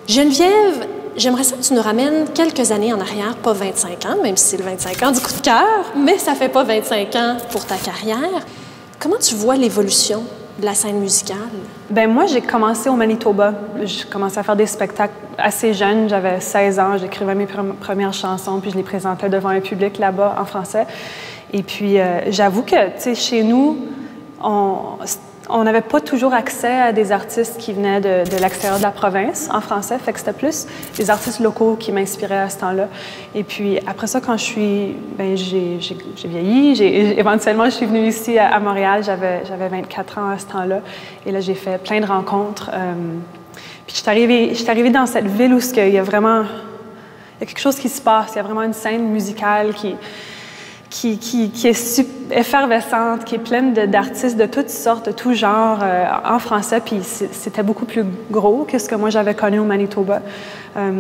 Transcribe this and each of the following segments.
Geneviève, j'aimerais ça que tu nous ramènes quelques années en arrière, pas 25 ans, même si c'est le 25 ans du coup de cœur, mais ça fait pas 25 ans pour ta carrière. Comment tu vois l'évolution de la scène musicale? Ben moi, j'ai commencé au Manitoba. J'ai commencé à faire des spectacles assez jeune. J'avais 16 ans, j'écrivais mes premières chansons, puis je les présentais devant un public là-bas en français. Et puis, j'avoue que, tu sais, chez nous, on n'avait pas toujours accès à des artistes qui venaient de l'extérieur de la province en français, fait que c'était plus des artistes locaux qui m'inspiraient à ce temps-là. Et puis après ça, quand j'ai vieilli, éventuellement je suis venue ici à Montréal, j'avais 24 ans à ce temps-là, et là j'ai fait plein de rencontres. Puis je suis arrivée dans cette ville où il y a quelque chose qui se passe, il y a vraiment une scène musicale qui est effervescente, qui est pleine d'artistes de toutes sortes, de tout genre, en français, puis c'était beaucoup plus gros que ce que moi j'avais connu au Manitoba.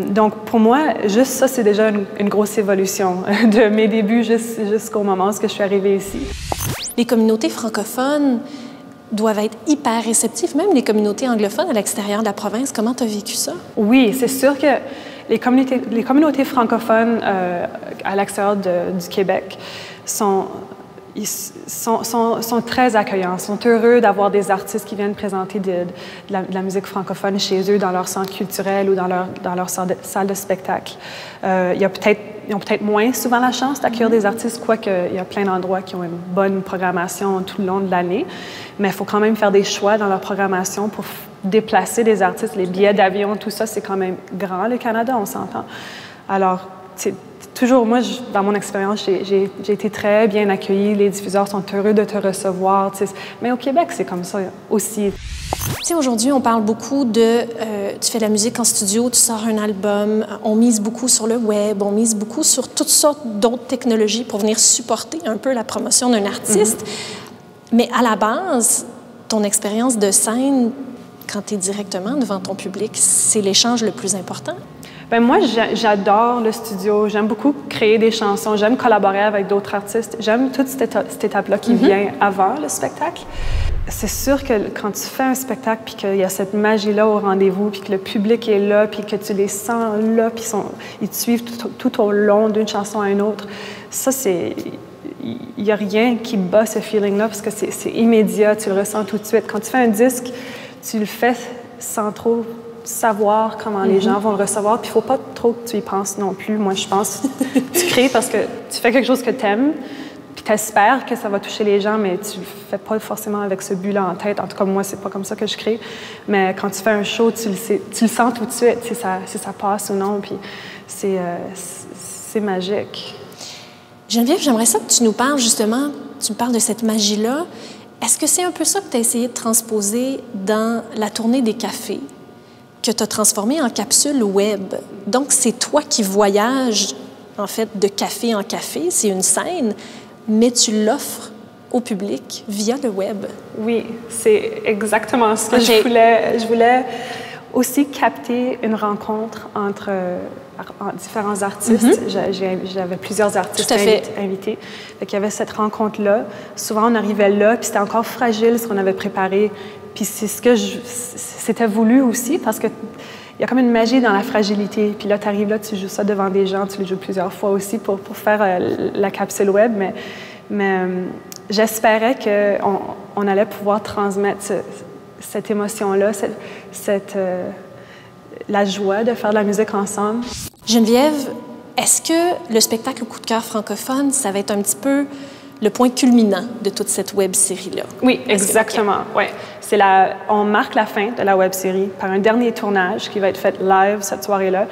Donc pour moi, juste ça, c'est déjà une grosse évolution de mes débuts jusqu'au moment où je suis arrivée ici. Les communautés francophones doivent être hyper réceptives, même les communautés anglophones à l'extérieur de la province. Comment tu as vécu ça? Oui, c'est sûr que les communautés francophones à l'extérieur du Québec sont très accueillants, sont heureux d'avoir des artistes qui viennent présenter de la musique francophone chez eux, dans leur centre culturel ou dans leur salle de spectacle. Ils ont peut-être moins souvent la chance d'accueillir des artistes, quoique il y a plein d'endroits qui ont une bonne programmation tout le long de l'année, mais il faut quand même faire des choix dans leur programmation pour déplacer des artistes. Les billets d'avion, tout ça, c'est quand même grand, le Canada, on s'entend. Alors, toujours, moi, dans mon expérience, j'ai été très bien accueillie. Les diffuseurs sont heureux de te recevoir. Mais au Québec, c'est comme ça aussi. Tu sais, aujourd'hui, on parle beaucoup tu fais de la musique en studio, tu sors un album, on mise beaucoup sur le web, on mise beaucoup sur toutes sortes d'autres technologies pour venir supporter un peu la promotion d'un artiste. Mais à la base, ton expérience de scène, quand tu es directement devant ton public, c'est l'échange le plus important? Bien, moi, j'adore le studio. J'aime beaucoup créer des chansons. J'aime collaborer avec d'autres artistes. J'aime toute cette étape-là qui vient avant le spectacle. C'est sûr que quand tu fais un spectacle puis qu'il y a cette magie-là au rendez-vous, puis que le public est là, puis que tu les sens là, puis ils te suivent tout au long d'une chanson à une autre, ça, c'est... Il n'y a rien qui bat ce feeling-là parce que c'est immédiat, tu le ressens tout de suite. Quand tu fais un disque, tu le fais sans trop savoir comment les gens vont le recevoir, puis il ne faut pas trop que tu y penses non plus. Moi, je pense tu crées parce que tu fais quelque chose que tu aimes, puis tu espères que ça va toucher les gens, mais tu le fais pas forcément avec ce but-là en tête. En tout cas, moi, c'est pas comme ça que je crée. Mais quand tu fais un show, tu le sens tout de suite, si ça passe ou non, puis c'est magique. Geneviève, j'aimerais ça que tu nous parles justement, tu me parles de cette magie-là. Est-ce que c'est un peu ça que tu as essayé de transposer dans la tournée des cafés, que tu as transformé en capsule web? Donc, c'est toi qui voyages, en fait, de café en café, c'est une scène, mais tu l'offres au public via le web. Oui, c'est exactement ce que je voulais. Je voulais aussi capter une rencontre entre différents artistes. J'avais plusieurs artistes invités. Il y avait cette rencontre-là. Souvent, on arrivait là, puis c'était encore fragile ce qu'on avait préparé. Puis c'est ce que c'était voulu aussi, parce qu'il y a comme une magie dans la fragilité. Puis là, tu arrives là, tu joues ça devant des gens, tu le joues plusieurs fois aussi pour faire la capsule web. Mais j'espérais qu'on allait pouvoir transmettre cette émotion-là, la joie de faire de la musique ensemble. Geneviève, est-ce que le spectacle Coup de cœur francophone, ça va être un petit peu le point culminant de toute cette web-série-là? Oui, exactement. Ouais. On marque la fin de la web-série par un dernier tournage qui va être fait live cette soirée-là.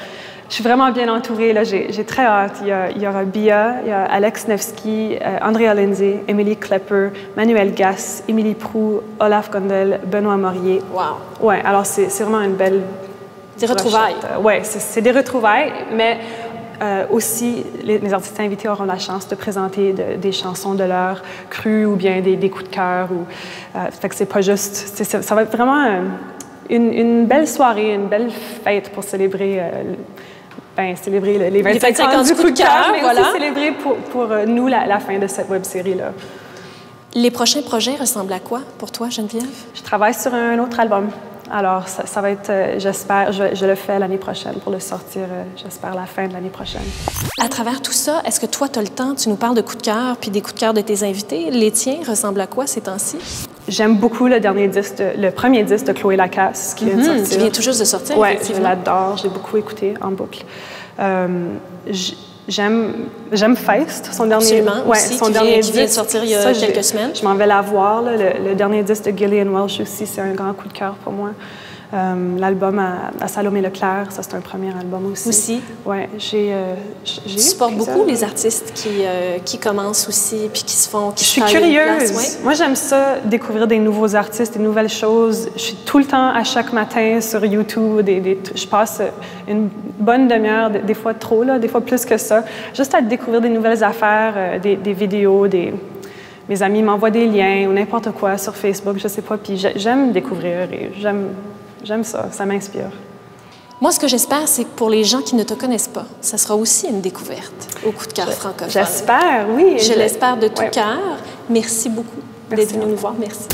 Je suis vraiment bien entourée. Là. J'ai très hâte. Il y aura Bia, il y a Alex Nevsky, Andrea Lindsay, Émilie Klepper, Manuel Gass, Émilie Proulx, Olaf Gondel, Benoît Morier. Wow! Ouais, alors c'est vraiment une belle... Des retrouvailles. Oui, c'est des retrouvailles, mais aussi, les artistes invités auront la chance de présenter des chansons de leur cru ou bien des coups de cœur. Fait que c'est pas juste... Ça va être vraiment une belle soirée, une belle fête pour célébrer... célébrer les 25 ans du coup de cœur, mais aussi célébrer pour nous la fin de cette web-série-là. Les prochains projets ressemblent à quoi pour toi, Geneviève? Je travaille sur un autre album Alors, ça va être, j'espère, je le fais l'année prochaine pour le sortir, j'espère, la fin de l'année prochaine. À travers tout ça, est-ce que toi, tu as le temps, tu nous parles de coups de cœur puis des coups de cœur de tes invités. Les tiens ressemblent à quoi ces temps-ci? J'aime beaucoup le premier disque de Chloé Lacasse qui vient de sortir. Qui vient tout juste de sortir, Oui, effectivement. je l'adore, j'ai beaucoup écouté en boucle. J'aime Feist, son dernier, qui vient de sortir il y a quelques semaines. Je m'en vais la voir, là, le dernier disque de Gillian Welch aussi, c'est un grand coup de cœur pour moi. L'album à Salomé Leclerc, ça c'est un premier album aussi. Ouais, j'ai tu supportes beaucoup les artistes qui commencent aussi puis qui se font. Je suis curieuse. Moi j'aime ça, découvrir des nouveaux artistes, des nouvelles choses. Je suis tout le temps à chaque matin sur YouTube. Je passe une bonne demi-heure, des fois trop là, des fois plus que ça, juste à découvrir des nouvelles affaires, des vidéos, mes amis m'envoient des liens ou n'importe quoi sur Facebook, je sais pas. Puis j'aime découvrir et j'aime ça m'inspire. Moi, ce que j'espère, c'est que pour les gens qui ne te connaissent pas, ça sera aussi une découverte au coup de cœur francophone. J'espère, oui. Je l'espère de tout cœur. Merci beaucoup d'être venu nous voir. Merci.